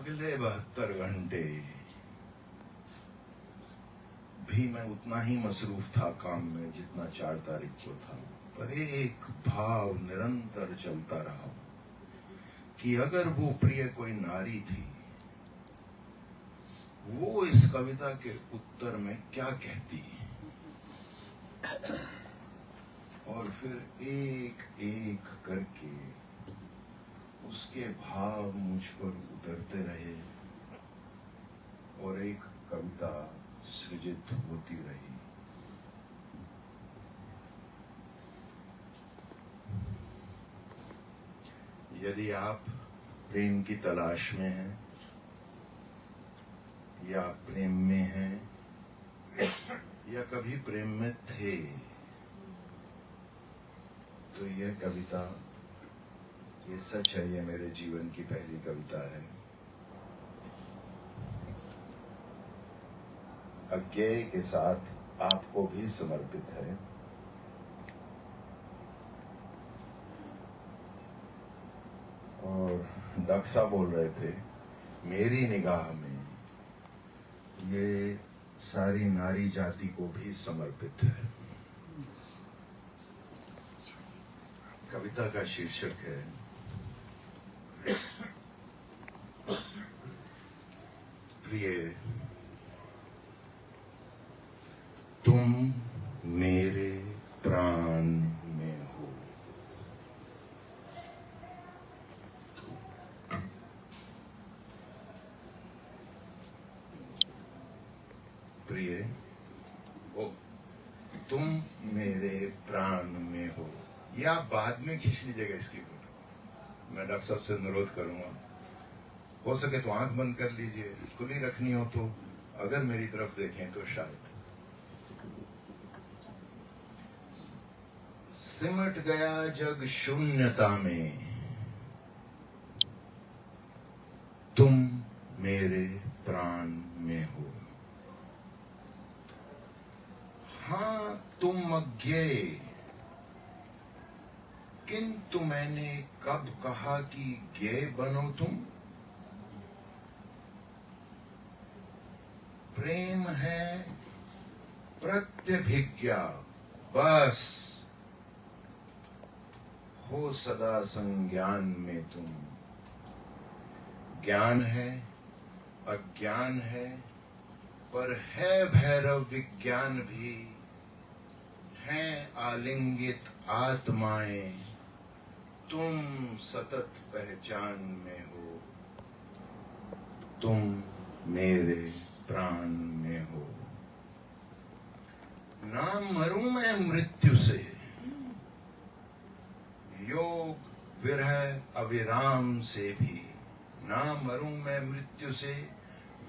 अगले 72 घंटे भी मैं उतना ही मसरूफ था काम में जितना 4 तारीख को था, पर एक भाव निरंतर चलता रहा कि अगर वो प्रिय कोई नारी थी, वो इस कविता के उत्तर में क्या कहती। और फिर एक एक करके उसके भाव मुझ पर उतरते रहे और एक कविता सृजित होती रही। यदि आप प्रेम की तलाश में हैं या प्रेम में हैं या कभी प्रेम में थे, तो यह कविता, ये सच है, ये मेरे जीवन की पहली कविता है। अज्ञेय के साथ आपको भी समर्पित है। और दक्षा बोल रहे थे, मेरी निगाह में ये सारी नारी जाति को भी समर्पित है। कविता का शीर्षक है प्रिय, तुम मेरे प्राण में हो। प्रिय, ओ तुम मेरे प्राण में हो। या आप बाद में खींच लीजिएगा इसकी फोटो। मैं डॉक्टर साहब से अनुरोध करूंगा, हो सके तो आंख बंद कर लीजिए, खुली रखनी हो तो। अगर मेरी तरफ देखें तो शायद सिमट गया जग शून्यता में, तुम मेरे प्राण में हो। हाँ तुम अज्ञेय, किंतु मैंने कब कहा कि ज्ञेय बनो तुम। प्रेम है प्रत्यभिज्ञा, बस हो सदा संज्ञान में तुम। ज्ञान है अज्ञान है, पर है भैरव विज्ञान भी। हैं आलिंगित आत्माएं, तुम सतत पहचान में हो। तुम मेरे प्राण में हो। ना मरूं मैं मृत्यु से, योग विरह अविराम से भी। ना मरूं मैं मृत्यु से,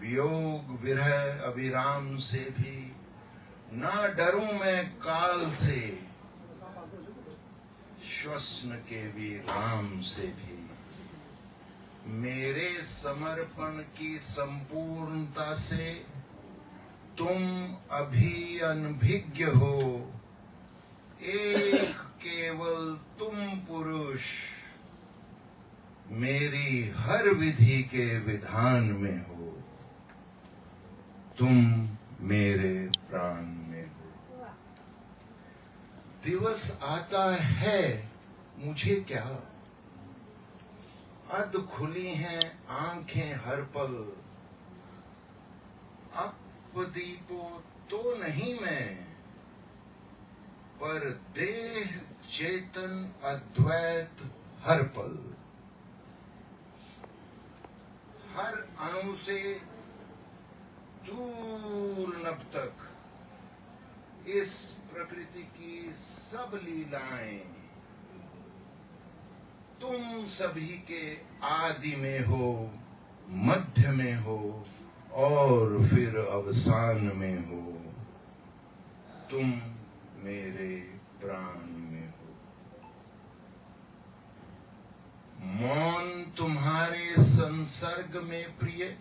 वियोग विरह अविराम से भी। ना डरूं मैं काल से, श्वसन के विराम से भी। मेरे समर्पण की संपूर्णता से तुम अभी अनभिज्ञ हो। एक केवल तुम पुरुष, मेरी हर विधि के विधान में हो। तुम मेरे प्राण में हो। दिवस आता है मुझे क्या, अध खुली हैं आंखें हर पल। अपदीपो तो नहीं मैं, पर देह चेतन अद्वैत हर पल। हर अणु से दूर नभ तक इस प्रकृति की सब लीलाएं तुम सभी के आदि में हो, मध्य में हो और फिर अवसान में हो। तुम मेरे प्राण में हो। मौन तुम्हारे संसर्ग में प्रिय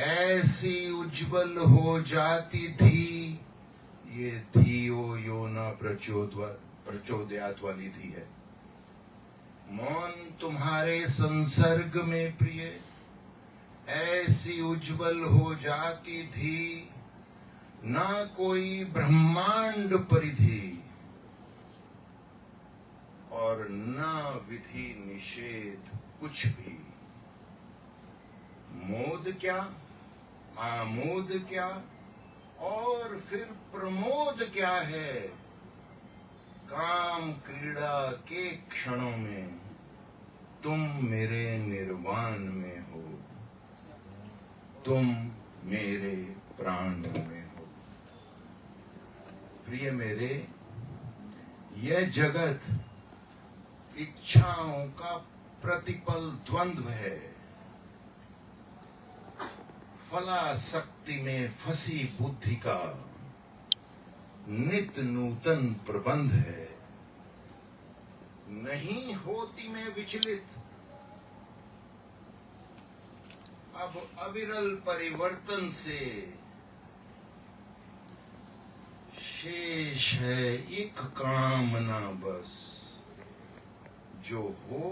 ऐसी उज्जवल हो जाती थी। ये धियो यो न प्रचोदयात वाली थी है। मौन तुम्हारे संसर्ग में प्रिय ऐसी उज्जवल हो जाती थी, ना कोई ब्रह्मांड परिधि और ना विधि निषेध कुछ भी। मोद क्या, आमोद क्या और फिर प्रमोद क्या है, काम क्रीड़ा के क्षणों में तुम मेरे निर्वाण में हो, तुम मेरे प्राण में हो। प्रिय मेरे, यह जगत इच्छाओं का प्रतिपल द्वंद्व है, फलाशक्ति में फंसी बुद्धि का नित नूतन प्रबंध है। नहीं होती मैं विचलित, अब अविरल परिवर्तन से शेष है एक कामना बस, जो हो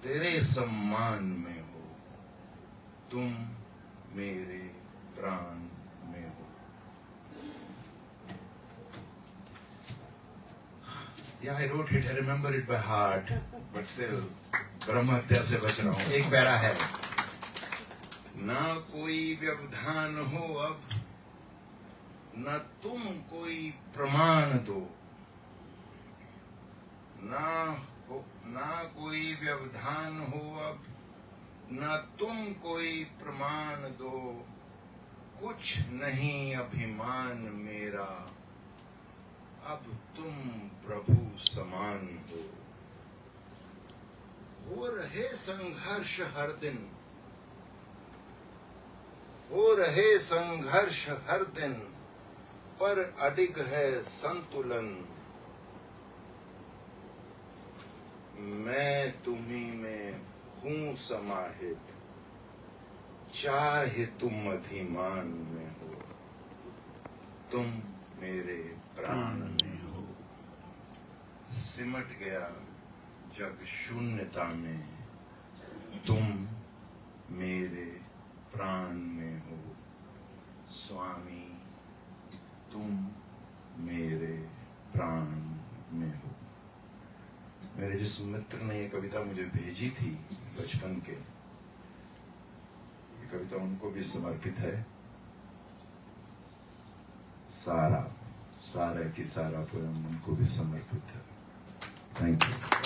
तेरे सम्मान में हो, तुम मेरे प्राण में हो। Yeah, I wrote it, I remember it by heart, but still ब्रह्म हत्या से बच रहा हूं। एक पैरा है, ना कोई व्यवधान हो अब, न तुम कोई प्रमाण दो, ना कोई व्यवधान हो अब, न तुम कोई प्रमाण दो, कुछ नहीं अभिमान मेरा, अब तुम प्रभु समान हो रहे संघर्ष हर दिन, हो रहे संघर्ष हर दिन, पर अडिग है संतुलन, मैं तुम्ही में हूं समाहित, चाहे तुम अधिमान में हो, तुम मेरे प्राण में हो। सिमट गया जग शून्यता में, तुम मेरे प्राण में हो, स्वामी तुम मेरे प्राण में हो। मेरे जिस मित्र ने ये कविता मुझे भेजी थी बचपन के, ये कविता उनको भी समर्पित है। सारा की सारा पोयम उनको भी समर्पित है। Thank you.